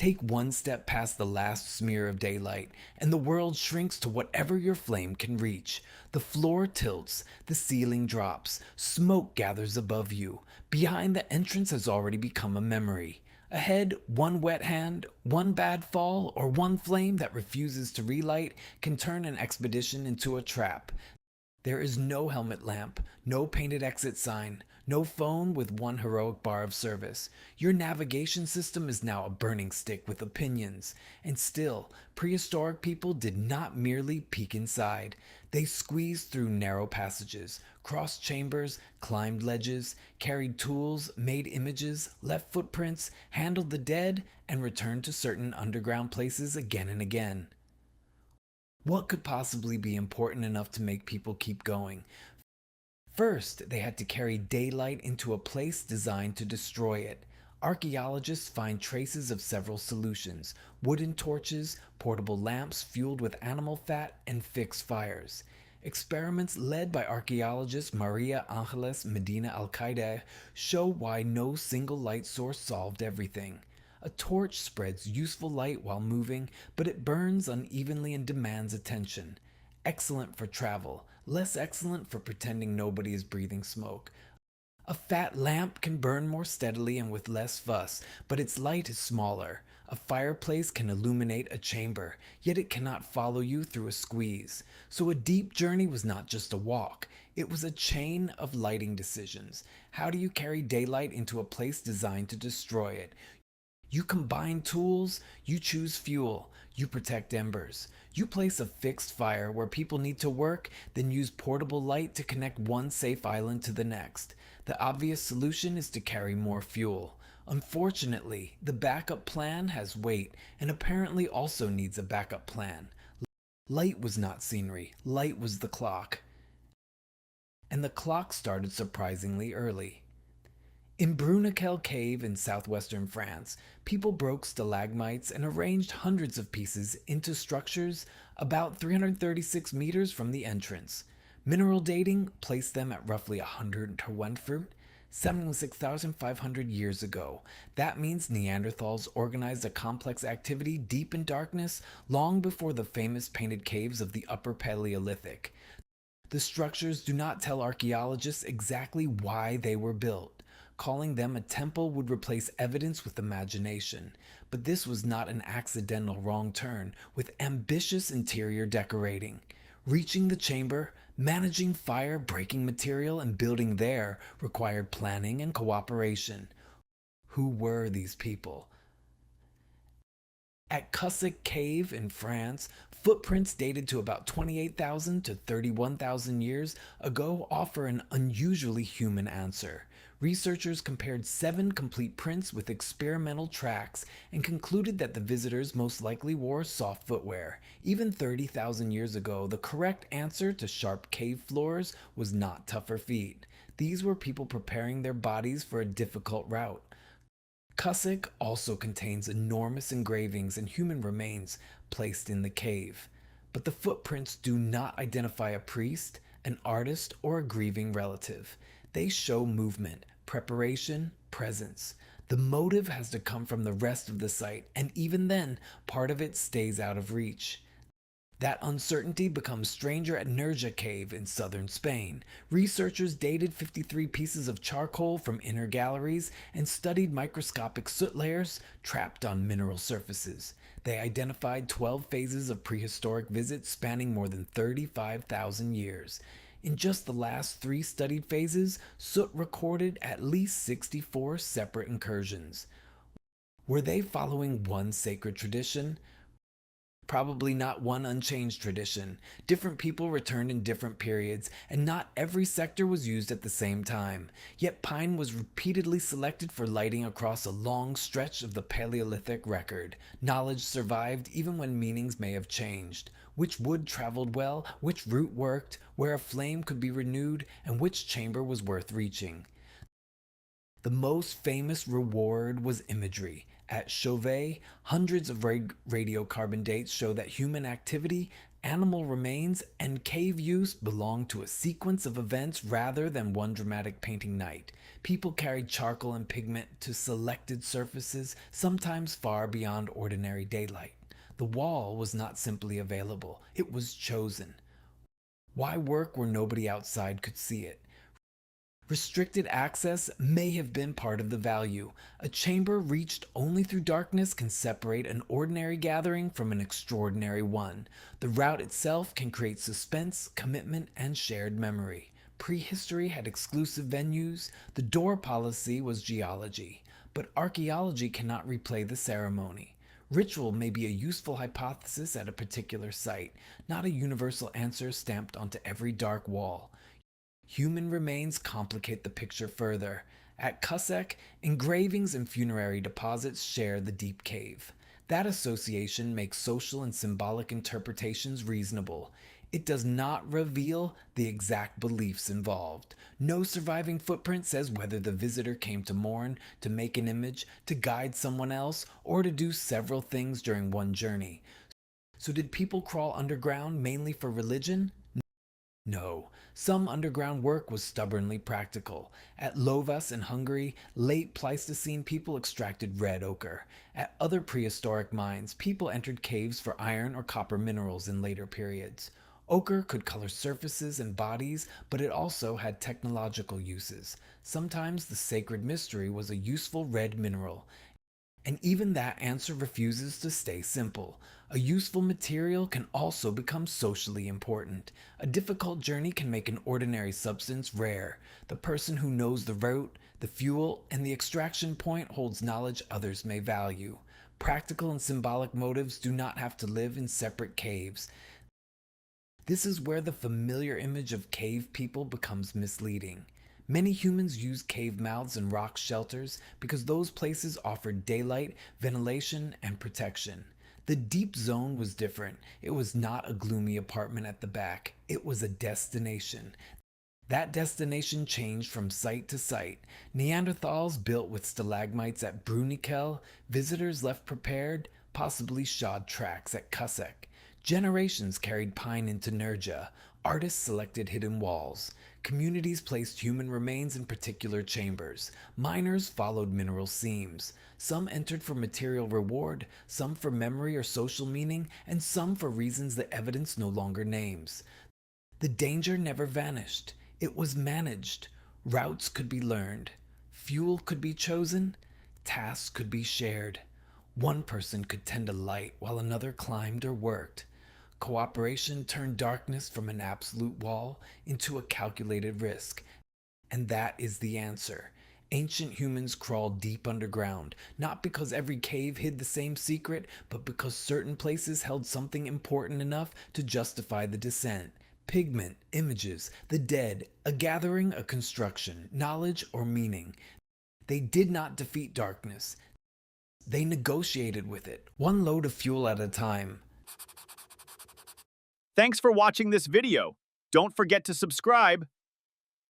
Take one step past the last smear of daylight, and the world shrinks to whatever your flame can reach. The floor tilts, the ceiling drops, smoke gathers above you. Behind the entrance has already become a memory. Ahead, one wet hand, one bad fall, or one flame that refuses to relight can turn an expedition into a trap. There is no helmet lamp, no painted exit sign, no phone with one heroic bar of service. Your navigation system is now a burning stick with opinions. And still, prehistoric people did not merely peek inside. They squeezed through narrow passages, crossed chambers, climbed ledges, carried tools, made images, left footprints, handled the dead, and returned to certain underground places again and again. What could possibly be important enough to make people keep going? First, they had to carry daylight into a place designed to destroy it. Archaeologists find traces of several solutions: wooden torches, portable lamps fueled with animal fat, and fixed fires. Experiments led by archaeologist Maria Angeles Medina Alcaide show why no single light source solved everything. A torch spreads useful light while moving, but it burns unevenly and demands attention. Excellent for travel, less excellent for pretending nobody is breathing smoke. A fat lamp can burn more steadily and with less fuss, but its light is smaller. A fireplace can illuminate a chamber, yet it cannot follow you through a squeeze. So a deep journey was not just a walk, it was a chain of lighting decisions. How do you carry daylight into a place designed to destroy it? You combine tools, you choose fuel, you protect embers. You place a fixed fire where people need to work, then use portable light to connect one safe island to the next. The obvious solution is to carry more fuel. Unfortunately, the backup plan has weight and apparently also needs a backup plan. Light was not scenery, light was the clock. And the clock started surprisingly early. In Bruniquel cave in southwestern France, people broke stalagmites and arranged hundreds of pieces into structures about 336 meters from the entrance. Mineral dating placed them at roughly 100 to 1 fruit, 76,500 years ago. That means Neanderthals organized a complex activity deep in darkness long before the famous painted caves of the Upper Paleolithic. The structures do not tell archaeologists exactly why they were built. Calling them a temple would replace evidence with imagination. But this was not an accidental wrong turn, with ambitious interior decorating. Reaching the chamber, managing fire, breaking material, and building there required planning and cooperation. Who were these people? At Cussac Cave in France, footprints dated to about 28,000 to 31,000 years ago offer an unusually human answer. Researchers compared 7 complete prints with experimental tracks and concluded that the visitors most likely wore soft footwear. Even 30,000 years ago, the correct answer to sharp cave floors was not tougher feet. These were people preparing their bodies for a difficult route. Cussac also contains enormous engravings and human remains placed in the cave. But the footprints do not identify a priest, an artist, or a grieving relative. They show movement, preparation, presence. The motive has to come from the rest of the site, and even then, part of it stays out of reach. That uncertainty becomes stranger at Nerja cave in southern Spain. Researchers dated 53 pieces of charcoal from inner galleries and studied microscopic soot layers trapped on mineral surfaces. They identified 12 phases of prehistoric visits spanning more than 35,000 years. In just the last 3 studied phases, soot recorded at least 64 separate incursions. Were they following one sacred tradition? Probably not one unchanged tradition. Different people returned in different periods, and not every sector was used at the same time. Yet pine was repeatedly selected for lighting across a long stretch of the Paleolithic record. Knowledge survived even when meanings may have changed. Which wood traveled well, which route worked, where a flame could be renewed, and which chamber was worth reaching. The most famous reward was imagery. At Chauvet, hundreds of radiocarbon dates show that human activity Animal remains and cave use belong to a sequence of events rather than one dramatic painting night. People carried charcoal and pigment to selected surfaces, sometimes far beyond ordinary daylight. The wall was not simply available, it was chosen. Why work where nobody outside could see it? Restricted access may have been part of the value. A chamber reached only through darkness can separate an ordinary gathering from an extraordinary one. The route itself can create suspense, commitment, and shared memory. Prehistory had exclusive venues. The door policy was geology. But archaeology cannot replay the ceremony. Ritual may be a useful hypothesis at a particular site, not a universal answer stamped onto every dark wall. Human remains complicate the picture further. At Cussac, engravings and funerary deposits share the deep cave. That association makes social and symbolic interpretations reasonable. It does not reveal the exact beliefs involved. No surviving footprint says whether the visitor came to mourn, to make an image, to guide someone else, or to do several things during one journey. So, did people crawl underground mainly for religion? No, some underground work was stubbornly practical. At Lovas in Hungary, late Pleistocene people extracted red ochre. At other prehistoric mines, people entered caves for iron or copper minerals in later periods. Ochre could color surfaces and bodies, but it also had technological uses. Sometimes the sacred mystery was a useful red mineral, and even that answer refuses to stay simple. A useful material can also become socially important. A difficult journey can make an ordinary substance rare. The person who knows the route, the fuel, and the extraction point holds knowledge others may value. Practical and symbolic motives do not have to live in separate caves. This is where the familiar image of cave people becomes misleading. Many humans use cave mouths and rock shelters because those places offered daylight, ventilation, and protection. The deep zone was different. It was not a gloomy apartment at the back. It was a destination. That destination changed from site to site. Neanderthals built with stalagmites at Bruniquel, visitors left prepared, possibly shod tracks at Cussac. Generations carried pine into Nerja. Artists selected hidden walls. Communities placed human remains in particular chambers. Miners followed mineral seams. Some entered for material reward, some for memory or social meaning, and some for reasons the evidence no longer names. The danger never vanished. It was managed. Routes could be learned. Fuel could be chosen. Tasks could be shared. One person could tend a light while another climbed or worked. Cooperation turned darkness from an absolute wall into a calculated risk. And that is the answer. Ancient humans crawled deep underground, not because every cave hid the same secret, but because certain places held something important enough to justify the descent. Pigment, images, the dead, a gathering, a construction, knowledge, or meaning. They did not defeat darkness. They negotiated with it, one load of fuel at a time. Thanks for watching this video. Don't forget to subscribe